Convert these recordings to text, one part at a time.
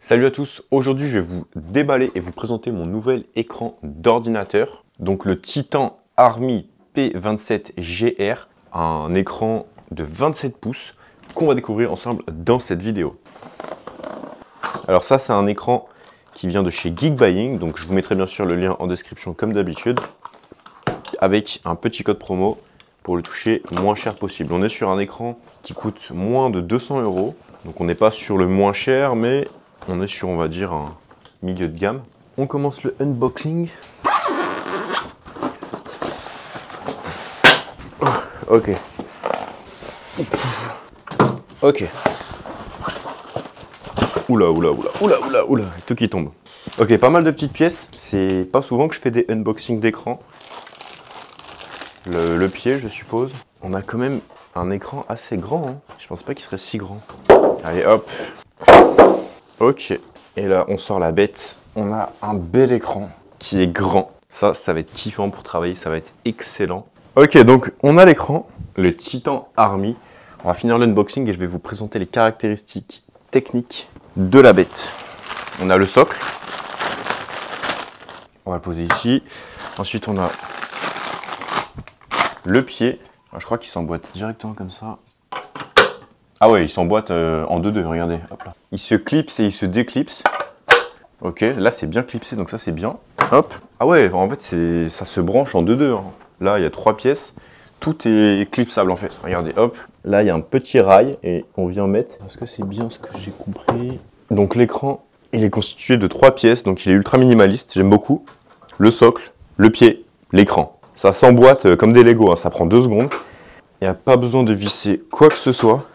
Salut à tous, aujourd'hui je vais vous déballer et vous présenter mon nouvel écran d'ordinateur. Donc le Titan Army P27GR, un écran de 27 pouces qu'on va découvrir ensemble dans cette vidéo. Alors ça c'est un écran qui vient de chez Geekbuying, donc je vous mettrai bien sûr le lien en description comme d'habitude, avec un petit code promo pour le toucher moins cher possible. On est sur un écran qui coûte moins de 200 €, donc on n'est pas sur le moins cher, mais on est sur, on va dire, un milieu de gamme. On commence le unboxing. Ok. Ok. Oula, oula, oula, oula, oula, oula, tout qui tombe. Ok, pas mal de petites pièces. C'est pas souvent que je fais des unboxings d'écran. Le pied, je suppose. On a quand même un écran assez grand. Hein. Je pense pas qu'il serait si grand. Allez, hop. Ok, et là on sort la bête, on a un bel écran qui est grand, ça va être kiffant pour travailler, ça va être excellent. Ok, donc on a l'écran, le Titan Army, on va finir l'unboxing et je vais vous présenter les caractéristiques techniques de la bête. On a le socle, on va le poser ici, ensuite on a le pied, alors, je crois qu'il s'emboîte directement comme ça. Ah ouais, il s'emboîte en 2-2, regardez, hop là. Il se clipse et il se déclipse. Ok, là c'est bien clipsé, donc ça c'est bien. Hop. Ah ouais, en fait ça se branche en 2-2. Hein. Là il y a 3 pièces, tout est clipsable en fait. Regardez, hop. Là il y a un petit rail et on vient mettre. Est-ce que c'est bien ce que j'ai compris? Donc l'écran, il est constitué de 3 pièces, donc il est ultra minimaliste, j'aime beaucoup. Le socle, le pied, l'écran. Ça s'emboîte comme des Lego, hein. Ça prend 2 secondes. Il n'y a pas besoin de visser quoi que ce soit.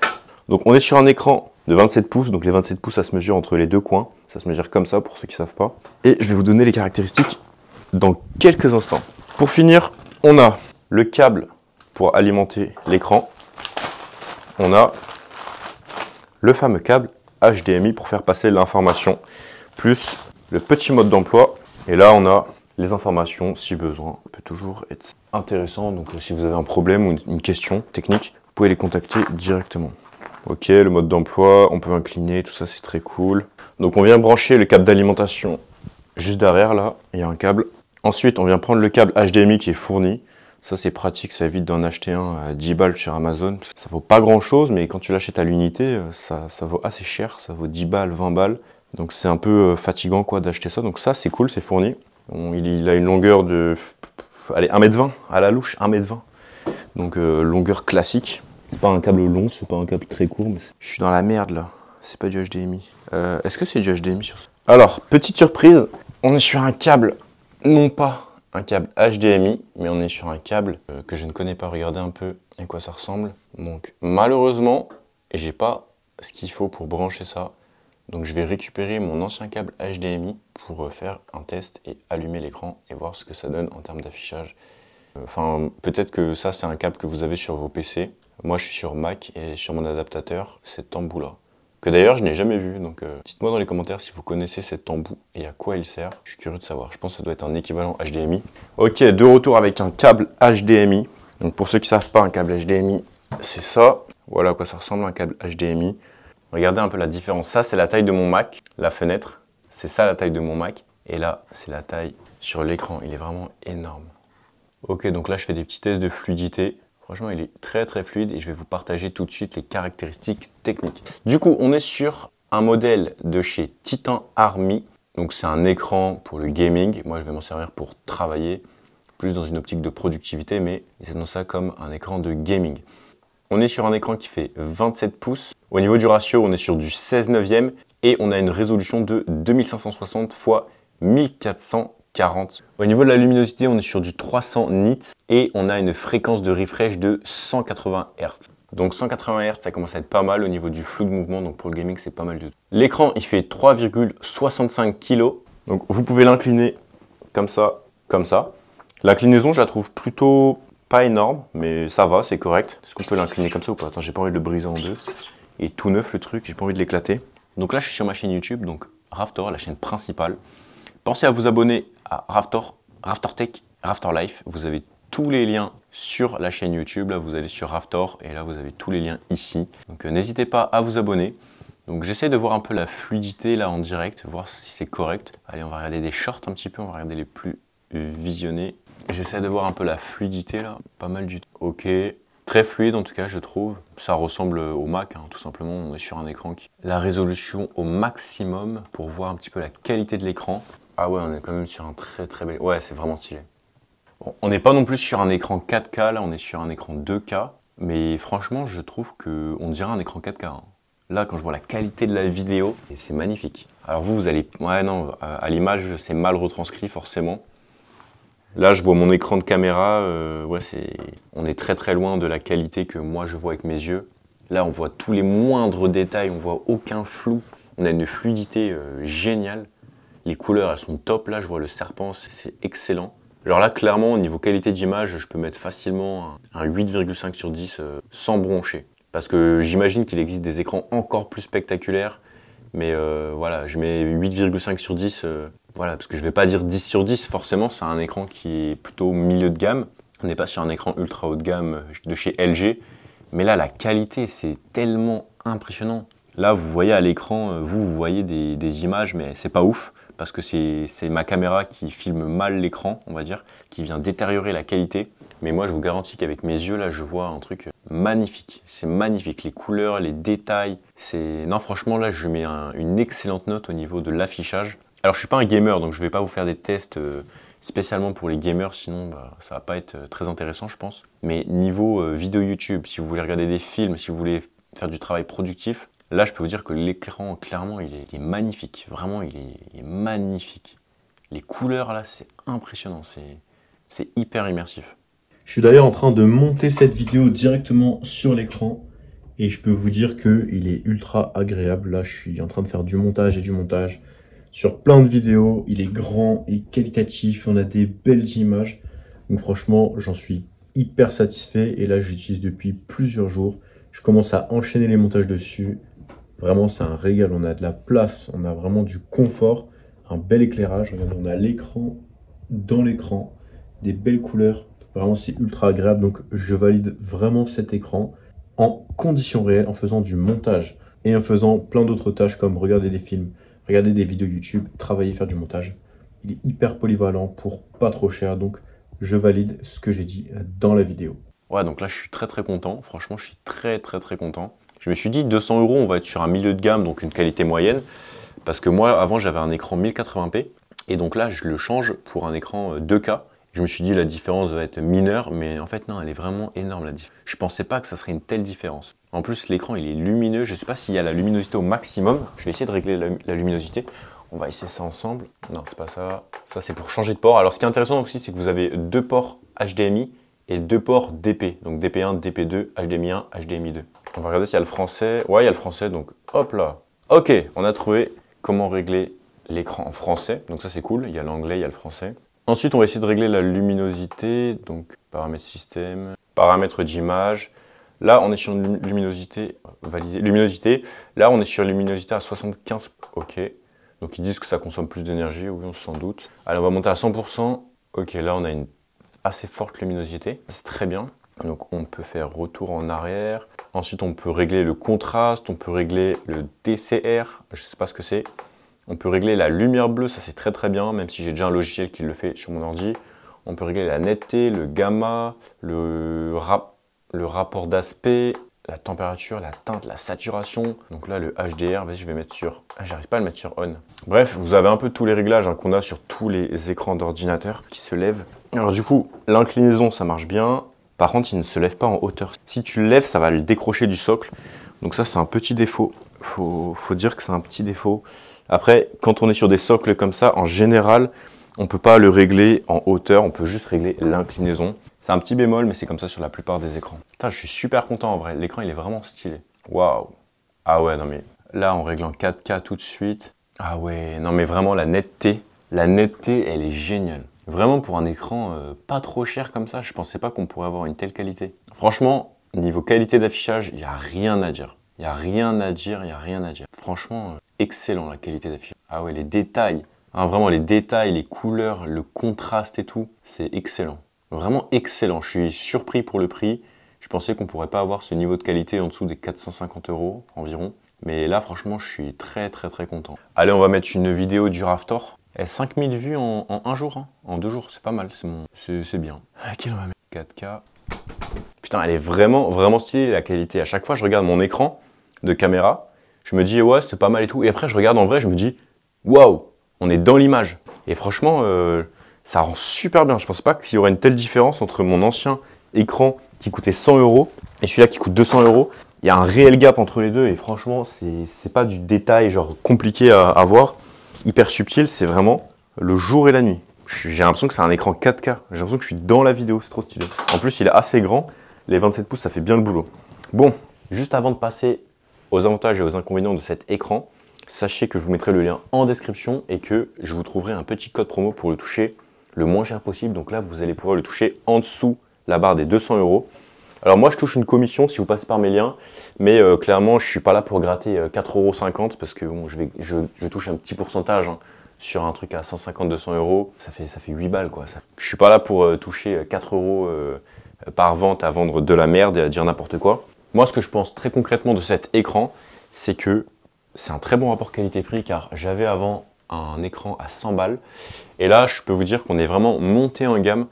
Donc on est sur un écran de 27 pouces, donc les 27 pouces ça se mesure entre les deux coins, ça se mesure comme ça pour ceux qui ne savent pas. Et je vais vous donner les caractéristiques dans quelques instants. Pour finir, on a le câble pour alimenter l'écran, on a le fameux câble HDMI pour faire passer l'information, plus le petit mode d'emploi, et là on a les informations si besoin, ça peut toujours être intéressant, donc si vous avez un problème ou une question technique, vous pouvez les contacter directement. Ok, le mode d'emploi, on peut incliner, tout ça c'est très cool. Donc on vient brancher le câble d'alimentation juste derrière là, il y a un câble. Ensuite on vient prendre le câble HDMI qui est fourni. Ça c'est pratique, ça évite d'en acheter un à 10 balles sur Amazon. Ça vaut pas grand chose, mais quand tu l'achètes à l'unité, ça vaut assez cher, ça vaut 10 balles, 20 balles. Donc c'est un peu fatigant quoi d'acheter ça, donc ça c'est cool, c'est fourni. Bon, il a une longueur de, allez, 1,20 m à la louche, 1,20 m. Donc longueur classique. C'est pas un câble long, c'est pas un câble très court, mais je suis dans la merde là. C'est pas du HDMI. Est-ce que c'est du HDMI sur ça? Alors, petite surprise, on est sur un câble, non pas un câble HDMI, mais on est sur un câble que je ne connais pas. Regardez un peu à quoi ça ressemble. Donc, malheureusement, j'ai pas ce qu'il faut pour brancher ça. Donc, je vais récupérer mon ancien câble HDMI pour faire un test et allumer l'écran et voir ce que ça donne en termes d'affichage. Enfin, peut-être que ça, c'est un câble que vous avez sur vos PC. Moi, je suis sur Mac et sur mon adaptateur, cet embout-là. Que d'ailleurs, je n'ai jamais vu. Donc, dites-moi dans les commentaires si vous connaissez cet embout et à quoi il sert. Je suis curieux de savoir. Je pense que ça doit être un équivalent HDMI. Ok, de retour avec un câble HDMI. Donc, pour ceux qui ne savent pas, un câble HDMI, c'est ça. Voilà à quoi ça ressemble, un câble HDMI. Regardez un peu la différence. Ça, c'est la taille de mon Mac. La fenêtre, c'est ça la taille de mon Mac. Et là, c'est la taille sur l'écran. Il est vraiment énorme. Ok, donc là, je fais des petits tests de fluidité. Franchement, il est très très fluide et je vais vous partager tout de suite les caractéristiques techniques. Du coup, on est sur un modèle de chez Titan Army. Donc c'est un écran pour le gaming. Moi, je vais m'en servir pour travailler, plus dans une optique de productivité, mais c'est dans ça comme un écran de gaming. On est sur un écran qui fait 27 pouces. Au niveau du ratio, on est sur du 16/9 et on a une résolution de 2560 x 1440. Au niveau de la luminosité, on est sur du 300 nits et on a une fréquence de refresh de 180 Hz. Donc 180 Hz, ça commence à être pas mal au niveau du flou de mouvement, donc pour le gaming, c'est pas mal du tout. L'écran, il fait 3,65 kg. Donc vous pouvez l'incliner comme ça, comme ça. L'inclinaison, je la trouve plutôt pas énorme, mais ça va, c'est correct. Est-ce qu'on peut l'incliner comme ça ou pas? Attends, j'ai pas envie de le briser en deux. Il est tout neuf le truc, j'ai pas envie de l'éclater. Donc là, je suis sur ma chaîne YouTube, donc Raftor, la chaîne principale. Pensez à vous abonner à Raftor, Raftortech, Raftorlife. Vous avez tous les liens sur la chaîne YouTube. Là, vous allez sur Raftor et là, vous avez tous les liens ici. Donc, n'hésitez pas à vous abonner. Donc j'essaie de voir un peu la fluidité là en direct, voir si c'est correct. Allez, on va regarder des shorts un petit peu, on va regarder les plus visionnés. J'essaie de voir un peu la fluidité là, pas mal du tout. Ok, très fluide en tout cas je trouve. Ça ressemble au Mac, hein, tout simplement, on est sur un écran qui... La résolution au maximum pour voir un petit peu la qualité de l'écran. Ah ouais, on est quand même sur un très bel... Ouais, c'est vraiment stylé. Bon, on n'est pas non plus sur un écran 4K, là on est sur un écran 2K. Mais franchement, je trouve qu'on dirait un écran 4K. Hein. Là, quand je vois la qualité de la vidéo, c'est magnifique. Alors vous allez... Ouais, non, à l'image, c'est mal retranscrit forcément. Là, je vois mon écran de caméra, ouais, on est très loin de la qualité que moi je vois avec mes yeux. Là, on voit tous les moindres détails, on voit aucun flou. On a une fluidité géniale. Les couleurs, elles sont top. Là, je vois le serpent, c'est excellent. Alors là, clairement, au niveau qualité d'image, je peux mettre facilement un 8,5 sur 10 sans broncher. Parce que j'imagine qu'il existe des écrans encore plus spectaculaires. Mais voilà, je mets 8,5 sur 10. Voilà, parce que je ne vais pas dire 10 sur 10. Forcément, c'est un écran qui est plutôt milieu de gamme. On n'est pas sur un écran ultra haut de gamme de chez LG. Mais là, la qualité, c'est tellement impressionnant. Là, vous voyez à l'écran, vous voyez des images, mais c'est pas ouf. Parce que c'est ma caméra qui filme mal l'écran, on va dire, qui vient détériorer la qualité. Mais moi, je vous garantis qu'avec mes yeux, là, je vois un truc magnifique. C'est magnifique, les couleurs, les détails. Non, franchement, là, je mets une excellente note au niveau de l'affichage. Alors, je suis pas un gamer, donc je vais pas vous faire des tests spécialement pour les gamers, sinon ça va pas être très intéressant, je pense. Mais niveau vidéo YouTube, si vous voulez regarder des films, si vous voulez faire du travail productif, là, je peux vous dire que l'écran, clairement, il est magnifique. Vraiment, il est magnifique. Les couleurs, là, c'est impressionnant. C'est hyper immersif. Je suis d'ailleurs en train de monter cette vidéo directement sur l'écran. Et je peux vous dire qu'il est ultra agréable. Là, je suis en train de faire du montage et du montage sur plein de vidéos. Il est grand et qualitatif. On a des belles images. Donc franchement, j'en suis hyper satisfait. Et là, je l'utilise depuis plusieurs jours. Je commence à enchaîner les montages dessus. Vraiment, c'est un régal. On a de la place, on a vraiment du confort, un bel éclairage. Regardez, on a l'écran dans l'écran, des belles couleurs. Vraiment, c'est ultra agréable. Donc, je valide vraiment cet écran en conditions réelles, en faisant du montage et en faisant plein d'autres tâches comme regarder des films, regarder des vidéos YouTube, travailler, faire du montage. Il est hyper polyvalent pour pas trop cher. Donc, je valide ce que j'ai dit dans la vidéo. Ouais, donc là, je suis très content. Franchement, je suis très content. Je me suis dit 200 €, on va être sur un milieu de gamme, donc une qualité moyenne. Parce que moi, avant, j'avais un écran 1080p. Et donc là, je le change pour un écran 2K. Je me suis dit la différence va être mineure, mais en fait, non, elle est vraiment énorme la différence. Je pensais pas que ça serait une telle différence. En plus, l'écran, il est lumineux. Je sais pas s'il y a la luminosité au maximum. Je vais essayer de régler la luminosité. On va essayer ça ensemble. Non, c'est pas ça. Ça, c'est pour changer de port. Alors, ce qui est intéressant aussi, c'est que vous avez 2 ports HDMI et 2 ports DP. Donc DP1, DP2, HDMI 1, HDMI 2. On va regarder s'il y a le français. Ouais, il y a le français, donc hop là. Ok, on a trouvé comment régler l'écran en français. Donc ça, c'est cool. Il y a l'anglais, il y a le français. Ensuite, on va essayer de régler la luminosité. Donc, paramètres système, paramètres d'image. Là, on est sur une luminosité validée. Luminosité. Là, on est sur une luminosité à 75. Ok. Donc, ils disent que ça consomme plus d'énergie. Oui, on s'en doute. Allez, on va monter à 100%. Ok, là, on a une assez forte luminosité. C'est très bien. Donc, on peut faire retour en arrière. Ensuite, on peut régler le contraste. On peut régler le DCR. Je ne sais pas ce que c'est. On peut régler la lumière bleue, ça c'est très bien, même si j'ai déjà un logiciel qui le fait sur mon ordi. On peut régler la netteté, le gamma, le rapport d'aspect, la température, la teinte, la saturation. Donc là, le HDR, vas-y, je vais mettre sur... Ah, j'arrive pas à le mettre sur on. Bref, vous avez un peu tous les réglages qu'on a sur tous les écrans d'ordinateur qui se lèvent. Alors du coup, l'inclinaison, ça marche bien. Par contre, il ne se lève pas en hauteur. Si tu le lèves, ça va le décrocher du socle. Donc ça, c'est un petit défaut. Faut dire que c'est un petit défaut. Après, quand on est sur des socles comme ça, en général, on ne peut pas le régler en hauteur, on peut juste régler l'inclinaison. C'est un petit bémol, mais c'est comme ça sur la plupart des écrans. Putain, je suis super content en vrai, l'écran il est vraiment stylé. Waouh. Ah ouais, non mais là, on règle en 4K tout de suite. Ah ouais, non mais vraiment la netteté, elle est géniale. Vraiment pour un écran pas trop cher comme ça, je pensais pas qu'on pourrait avoir une telle qualité. Franchement, niveau qualité d'affichage, il n'y a rien à dire. Il n'y a rien à dire, Franchement, excellent la qualité d'affichage. Ah ouais, les détails. Hein, vraiment les détails, les couleurs, le contraste et tout, c'est excellent. Vraiment excellent. Je suis surpris pour le prix. Je pensais qu'on pourrait pas avoir ce niveau de qualité en dessous des 450 € environ. Mais là, franchement, je suis très content. Allez, on va mettre une vidéo du Raftor. 5000 vues en un jour, hein. En 2 jours, c'est pas mal, c'est bien. À laquelle on va mettre 4K. Putain, elle est vraiment stylée, la qualité. À chaque fois, je regarde mon écran de caméra, je me dis, ouais, c'est pas mal et tout. Et après, je regarde en vrai, je me dis, waouh, on est dans l'image. Et franchement, ça rend super bien. Je pense pas qu'il y aurait une telle différence entre mon ancien écran qui coûtait 100 € et celui-là qui coûte 200 €. Il y a un réel gap entre les deux et franchement, c'est pas du détail genre compliqué à voir, hyper subtil, c'est vraiment le jour et la nuit. J'ai l'impression que c'est un écran 4K, j'ai l'impression que je suis dans la vidéo, c'est trop stylé. En plus, il est assez grand, les 27 pouces, ça fait bien le boulot. Bon, juste avant de passer aux avantages et aux inconvénients de cet écran, sachez que je vous mettrai le lien en description et que je vous trouverai un petit code promo pour le toucher le moins cher possible. Donc là, vous allez pouvoir le toucher en dessous la barre des 200 €. Alors moi, je touche une commission si vous passez par mes liens, mais clairement, je ne suis pas là pour gratter 4,50 € parce que bon, je touche un petit pourcentage hein, sur un truc à 150-200 €. Ça fait 8 balles quoi. Je ne suis pas là pour toucher 4 € par vente à vendre de la merde et à dire n'importe quoi. Moi, ce que je pense très concrètement de cet écran, c'est que c'est un très bon rapport qualité-prix car j'avais avant un écran à 100 balles et là, je peux vous dire qu'on est vraiment monté en gamme.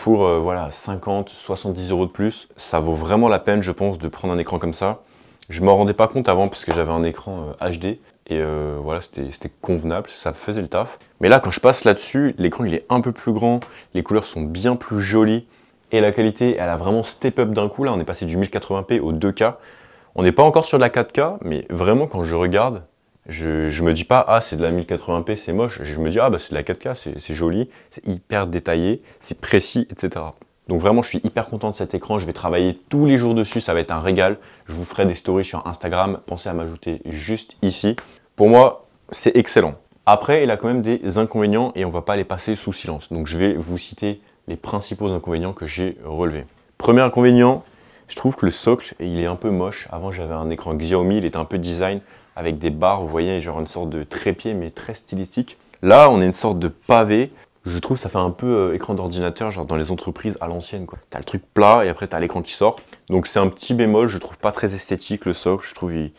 Pour voilà, 50-70 € de plus, ça vaut vraiment la peine, je pense, de prendre un écran comme ça. Je ne m'en rendais pas compte avant parce que j'avais un écran HD et voilà, c'était convenable, ça faisait le taf. Mais là, quand je passe là-dessus, l'écran il est un peu plus grand, les couleurs sont bien plus jolies et la qualité, elle a vraiment step up d'un coup. Là, on est passé du 1080p au 2K. On n'est pas encore sur de la 4K, mais vraiment, quand je regarde, je me dis pas, ah, c'est de la 1080p, c'est moche. Je me dis, ah, bah, c'est de la 4K, c'est joli, c'est hyper détaillé, c'est précis, etc. Donc vraiment, je suis hyper content de cet écran. Je vais travailler tous les jours dessus, ça va être un régal. Je vous ferai des stories sur Instagram. Pensez à m'ajouter juste ici. Pour moi, c'est excellent. Après, il a quand même des inconvénients et on va pas les passer sous silence. Donc je vais vous citer les principaux inconvénients que j'ai relevés. Premier inconvénient, je trouve que le socle, il est un peu moche. Avant, j'avais un écran Xiaomi, il était un peu design avec des barres, vous voyez, genre une sorte de trépied, mais très stylistique. Là, on a une sorte de pavé. Je trouve que ça fait un peu écran d'ordinateur, genre dans les entreprises à l'ancienne, quoi. T'as le truc plat et après t'as l'écran qui sort. Donc c'est un petit bémol, je trouve pas très esthétique le socle. Je trouve il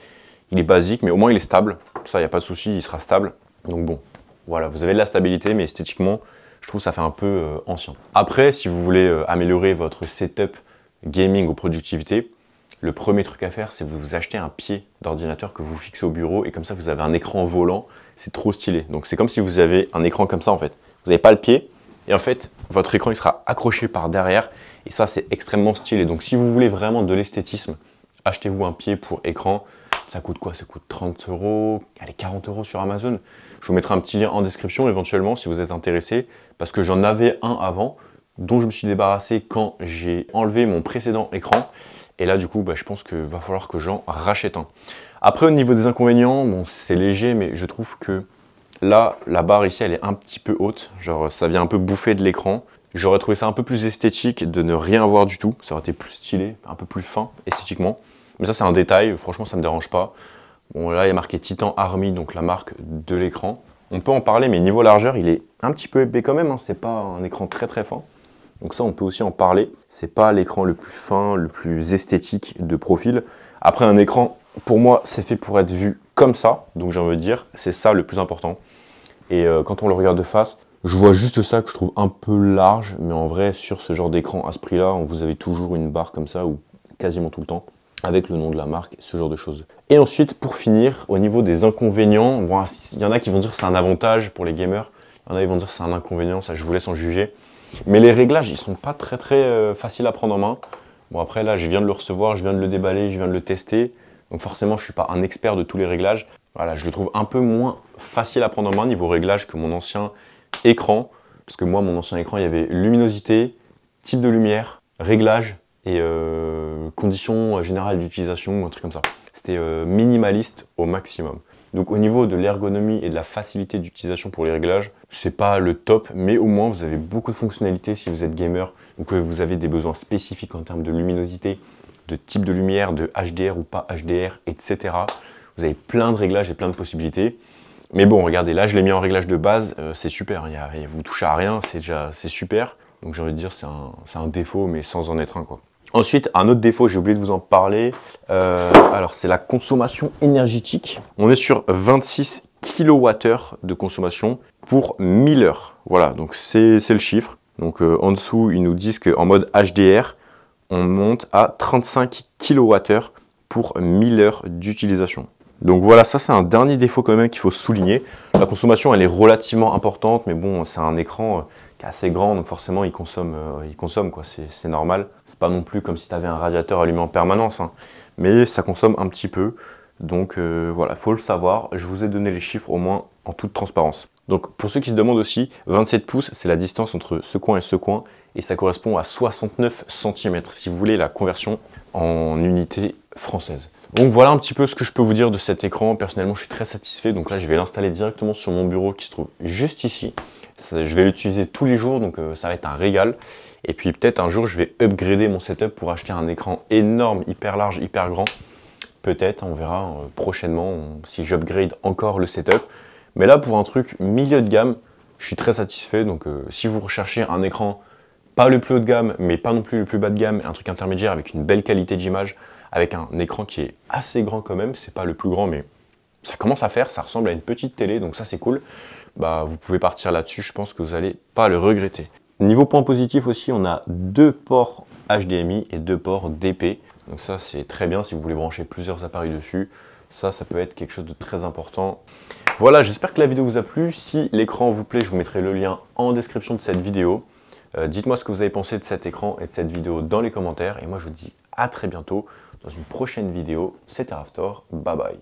est basique, mais au moins il est stable. Ça, il n'y a pas de souci, il sera stable. Donc bon, voilà, vous avez de la stabilité, mais esthétiquement, je trouve que ça fait un peu ancien. Après, si vous voulez améliorer votre setup gaming ou productivité, le premier truc à faire, c'est vous acheter un pied d'ordinateur que vous fixez au bureau et comme ça, vous avez un écran volant. C'est trop stylé. Donc c'est comme si vous avez un écran comme ça en fait. Vous n'avez pas le pied et en fait, votre écran il sera accroché par derrière et ça, c'est extrêmement stylé. Donc si vous voulez vraiment de l'esthétisme, achetez-vous un pied pour écran. Ça coûte quoi? Ça coûte 30 €, allez 40 € sur Amazon. Je vous mettrai un petit lien en description éventuellement si vous êtes intéressé parce que j'en avais un avant dont je me suis débarrassé quand j'ai enlevé mon précédent écran. Et là, du coup, je pense qu'il va falloir que j'en rachète un. Après, au niveau des inconvénients, bon, c'est léger, mais je trouve que là, la barre ici, elle est un petit peu haute. Genre, ça vient un peu bouffer de l'écran. J'aurais trouvé ça un peu plus esthétique de ne rien avoir du tout. Ça aurait été plus stylé, un peu plus fin esthétiquement. Mais ça, c'est un détail. Franchement, ça ne me dérange pas. Bon, là, il y a marqué Titan Army, donc la marque de l'écran. On peut en parler, mais niveau largeur, il est un petit peu épais quand même. Hein. C'est pas un écran très fin. Donc ça, on peut aussi en parler. C'est pas l'écran le plus fin, le plus esthétique de profil. Après, un écran, pour moi, c'est fait pour être vu comme ça. Donc j'ai envie de dire, c'est ça le plus important. Et quand on le regarde de face, je vois juste ça que je trouve un peu large. Mais en vrai, sur ce genre d'écran à ce prix-là, vous avez toujours une barre comme ça, ou quasiment tout le temps, avec le nom de la marque, ce genre de choses. Et ensuite, pour finir, au niveau des inconvénients, bon, il y en a qui vont dire que c'est un avantage pour les gamers. Il y en a qui vont dire que c'est un inconvénient, ça je vous laisse en juger. Mais les réglages, ils sont pas très faciles à prendre en main. Bon après là, je viens de le recevoir, je viens de le déballer, je viens de le tester. Donc forcément, je suis pas un expert de tous les réglages. Voilà, je le trouve un peu moins facile à prendre en main niveau réglage que mon ancien écran. Parce que moi, mon ancien écran, il y avait luminosité, type de lumière, réglage et conditions générales d'utilisation ou un truc comme ça. C'était minimaliste au maximum. Donc au niveau de l'ergonomie et de la facilité d'utilisation pour les réglages, c'est pas le top, mais au moins vous avez beaucoup de fonctionnalités si vous êtes gamer ou que vous avez des besoins spécifiques en termes de luminosité, de type de lumière, de HDR ou pas HDR, etc. Vous avez plein de réglages et plein de possibilités. Mais bon, regardez, là je l'ai mis en réglage de base, c'est super, vous touchez à rien, c'est super. Donc j'ai envie de dire c'est un défaut, mais sans en être un quoi. Ensuite, un autre défaut, j'ai oublié de vous en parler, alors c'est la consommation énergétique. On est sur 26 kWh de consommation pour 1000 heures. Voilà, donc c'est le chiffre. Donc en dessous, ils nous disent qu'en mode HDR, on monte à 35 kWh pour 1000 heures d'utilisation. Donc voilà, ça c'est un dernier défaut quand même qu'il faut souligner. La consommation elle est relativement importante, mais bon, c'est un écran qui est assez grand, donc forcément il consomme quoi, c'est normal. C'est pas non plus comme si tu avais un radiateur allumé en permanence, hein, mais ça consomme un petit peu. Donc voilà, faut le savoir. Je vous ai donné les chiffres au moins en toute transparence. Donc pour ceux qui se demandent aussi, 27 pouces c'est la distance entre ce coin et ce coin, et ça correspond à 69 cm si vous voulez la conversion en unité française. Donc voilà un petit peu ce que je peux vous dire de cet écran. Personnellement, je suis très satisfait. Donc là, je vais l'installer directement sur mon bureau qui se trouve juste ici. Je vais l'utiliser tous les jours, donc ça va être un régal. Et puis peut-être un jour, je vais upgrader mon setup pour acheter un écran énorme, hyper large, hyper grand. Peut-être, on verra prochainement si j'upgrade encore le setup. Mais là, pour un truc milieu de gamme, je suis très satisfait. Donc si vous recherchez un écran, pas le plus haut de gamme, mais pas non plus le plus bas de gamme, un truc intermédiaire avec une belle qualité d'image, avec un écran qui est assez grand quand même, c'est pas le plus grand mais ça commence à faire, ça ressemble à une petite télé, donc ça c'est cool. Bah, vous pouvez partir là-dessus, je pense que vous n'allez pas le regretter. Niveau point positif aussi, on a 2 ports HDMI et 2 ports DP, donc ça c'est très bien si vous voulez brancher plusieurs appareils dessus, ça peut être quelque chose de très important. Voilà, j'espère que la vidéo vous a plu, si l'écran vous plaît, je vous mettrai le lien en description de cette vidéo. Dites-moi ce que vous avez pensé de cet écran et de cette vidéo dans les commentaires, et moi je vous dis à très bientôt dans une prochaine vidéo. C'était Raftor, bye bye.